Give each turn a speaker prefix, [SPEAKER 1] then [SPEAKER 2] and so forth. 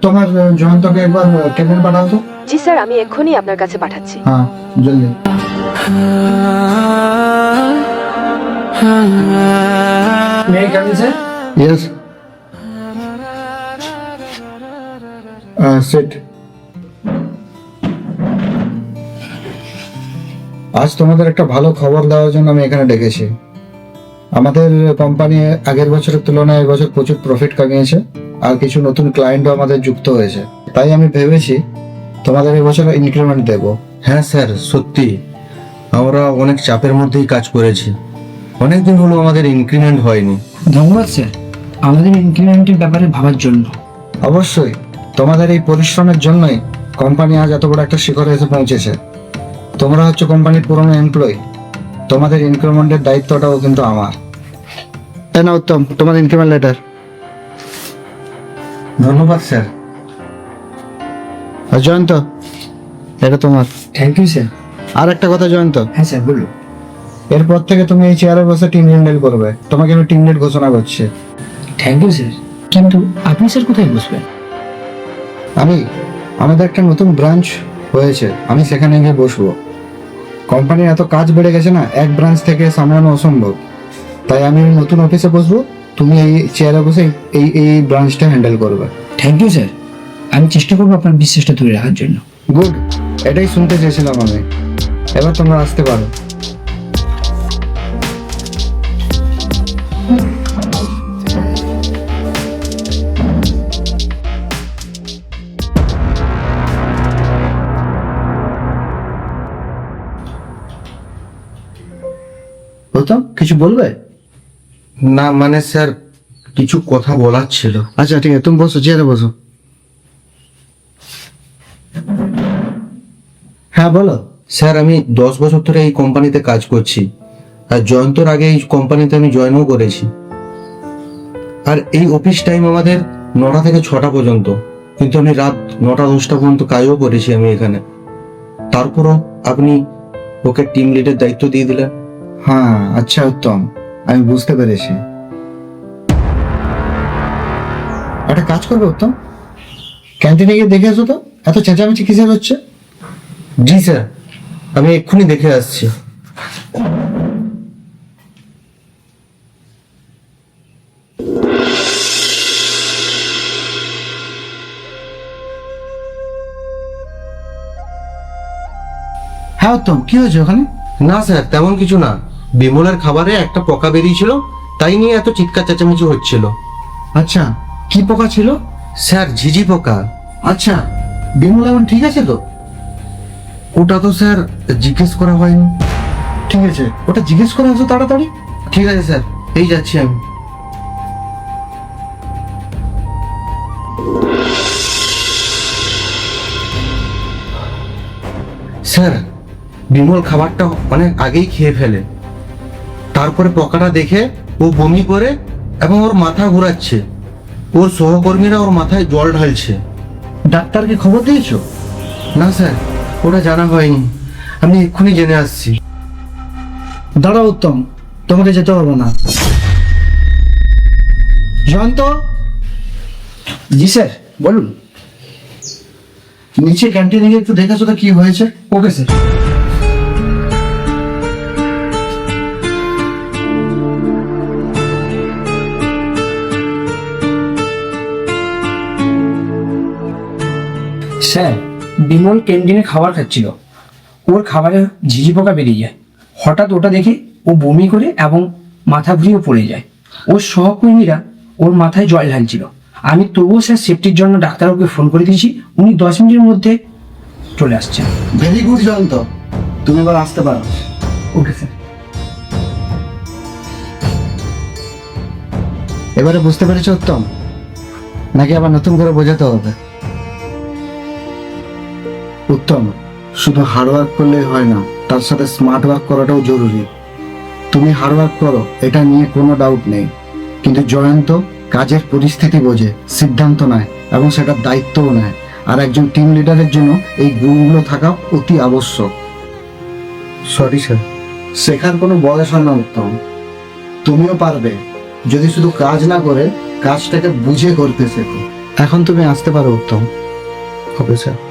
[SPEAKER 1] উত্তম আর জয়ন্তকে একবার কেবিন পাঠাও তো।
[SPEAKER 2] জি স্যার, আমি এক্ষুনি আপনার কাছে পাঠাচ্ছি।
[SPEAKER 1] হ্যাঁ, জলদি।
[SPEAKER 3] May I come in, sir?
[SPEAKER 1] Yes, sit. আজ তোমাদের একটা ভালো খবর দেওয়ার জন্য আমি এখানে ডেকেছি। আমাদের কোম্পানি আগের বছরের তুলনায় এবছর প্রচুর প্রফিট কামিয়েছে, আর কিছু নতুন ক্লায়েন্টও আমাদের যুক্ত হয়েছে। তাই আমি ভেবেছি তোমাদের এবছর ইনক্রিমেন্ট দেব।
[SPEAKER 4] হ্যাঁ স্যার, সত্যি আমরা অনেক চাপের মধ্যেই কাজ করেছি। অনেকদিন হলো আমাদের ইনক্রিমেন্ট হয়নি।
[SPEAKER 3] ধন্যবাদ স্যার আমাদের ইনক্রিমেন্টের ব্যাপারে ভাবার জন্য।
[SPEAKER 1] অবশ্যই তোমাদের এই পরিশ্রমের জন্যই কোম্পানি আজ এত বড় একটা শিখরে এসে পৌঁছেছে। তোমরা হচ্ছে কোম্পানির পুরনো এমপ্লয়ি, তোমাদের ইনক্রিমেন্টের দায়িত্বটাও কিন্তু আমার। তাই না উত্তম, তোমার ইনক্রিমেন্ট লেটার।
[SPEAKER 4] ধন্যবাদ স্যার।
[SPEAKER 1] আর জয়ন্ত, এটা তোমার।
[SPEAKER 3] Thank you sir.
[SPEAKER 1] আর একটা কথা জয়ন্ত,
[SPEAKER 3] হ্যাঁ স্যার বলুন।
[SPEAKER 1] এরপর থেকে তুমি এই চেয়ারে বসে টিম হ্যান্ডেল করবে। তোমাকে আমি টিম লিড ঘোষণা করছি।
[SPEAKER 3] Thank you sir. কিন্তু আপনি স্যার কোথায় বসবেন?
[SPEAKER 1] আমাদের একটা নতুন ব্রাঞ্চ হয়েছে, আমি সেখানে গিয়ে বসবো। কোম্পানির এত কাজ বেড়ে গেছে না, এক ব্রাঞ্চ থেকে সামলানো অসম্ভব। তাই আমি নতুন অফিসে বসবো, তুমি এই চেয়ারে বসে এই এই ব্রাঞ্চটা হ্যান্ডেল করবে।
[SPEAKER 3] থ্যাংক ইউ স্যার, আমি চেষ্টা করবো আপনার বিশ্বাসটা ধরে রাখার জন্য।
[SPEAKER 1] গুড, এটাই শুনতে চেয়েছিলাম আমি। এবার তোমরা আসতে পারো। উত্তম, কিছু বলবে?
[SPEAKER 4] না মানে স্যার, কিছু কথা বলার ছিল।
[SPEAKER 1] আচ্ছা ঠিক আছে, তুমি বসো, চেয়ারে বসো। হ্যাঁ বলো।
[SPEAKER 4] স্যার, আমি 10 বছর ধরে এই কোম্পানিতে কাজ করছি, আর জয়ন্তর আগে এই কোম্পানিতে আমি জয়েনও করেছি। আর এই অফিস টাইম আমাদের 9টা থেকে 6টা পর্যন্ত, কিন্তু আমি রাত 9টা 10টা পর্যন্ত কাজও করেছি আমি এখানে। তারপরও আপনি ওকে টিম লিডের দায়িত্ব দিয়ে দিলেন।
[SPEAKER 1] হ্যাঁ আচ্ছা উত্তম, আমি বুঝতে পেরেছি। একটা কাজ করবে উত্তম, ক্যান্টিনে গিয়ে দেখে আসো তো, এত চেঁচামেচি কিসের হচ্ছে?
[SPEAKER 4] জি স্যার, আমি এক্ষুনি দেখে আসছি।
[SPEAKER 1] হ্যাঁ উত্তম, কি হয়েছে ওখানে?
[SPEAKER 4] না স্যার, তেমন কিছু না। বিমলের খাবারে একটা পোকা বেরিয়েছিল, তাই নিয়ে এত চিৎকার চেঁচামেচি হচ্ছিল।
[SPEAKER 1] আচ্ছা, কি পোকা ছিল?
[SPEAKER 4] স্যার, ঝিঝি পোকা।
[SPEAKER 1] আচ্ছা, বিমল এখন ঠিক আছে তো?
[SPEAKER 4] ওটা তো স্যার জিজ্ঞেস করা হয়নি।
[SPEAKER 1] ঠিক আছে, ওটা জিজ্ঞেস করে আসো তাড়াতাড়ি।
[SPEAKER 4] ঠিক আছে স্যার, এই যাচ্ছি আমি। স্যার, বিমল খাবারটা অনেক আগেই খেয়ে ফেলে। তারপরে পোকাটা দেখে ও বমি করে এবং ওর মাথা ঘোরাচ্ছে। ওর সহকর্মীরা ওর মাথায় জল ঢালছে।
[SPEAKER 1] ডাক্তারকে খবর দিয়েছো?
[SPEAKER 4] না স্যার, ওটা জানা হয়নি। আমি এক্ষুনি জেনে আসছি।
[SPEAKER 1] দাঁড়াও উত্তম, তোমাকে যেতে হবে না। জয়ন্ত,
[SPEAKER 3] জি স্যার বলুন।
[SPEAKER 1] নিচে ক্যান্টিনে গিয়ে একটু দেখেছো তো কি হয়েছে?
[SPEAKER 3] Okay sir. স্যার, বিমল ক্যান্টিনে খাবার খাচ্ছিল, ওর খাবারে ঝিঝি পোকা বেরিয়ে যায়। হঠাৎ ওটা দেখে ও বমি করে এবং মাথা ঘুরিয়ে পড়ে যায়। ওর সহকর্মীরা ওর মাথায় জল ঢালছিল। আমি তবুও স্যার সেফটির জন্য ডাক্তারবাবুকে ফোন করে দিয়েছি, উনি 10 মিনিটের মধ্যে চলে আসছেন।
[SPEAKER 1] ভেরি গুড জয়ন্ত, তুমি এবার আসতে পারো।
[SPEAKER 3] Okay sir.
[SPEAKER 1] এবারে বুঝতে পেরেছো উত্তম, নাকি আবার নতুন করে বোঝাতে হবে? উত্তম, শুধু হার্ড ওয়ার্ক করলেই হয় না, তার সাথে স্মার্ট ওয়ার্ক করাটাও জরুরি। তুমি হার্ড ওয়ার্ক করো, এটা নিয়ে কোনো ডাউট নেই, কিন্তু জয়ন্ত কাজের পরিস্থিতি বোঝে, সিদ্ধান্ত নেয় এবং সেটার দায়িত্বও নেয়। আর একজন টিম লিডারের জন্য এই গুণগুলো থাকা অতি আবশ্যক।
[SPEAKER 4] Sorry sir.
[SPEAKER 1] শেখার কোনো বয়স হয় না উত্তম, তুমিও পারবে যদি শুধু কাজ না করে কাজটাকে বুঝে করতে শেখো। এখন তুমি আসতে পারো উত্তম।
[SPEAKER 4] Okay sir.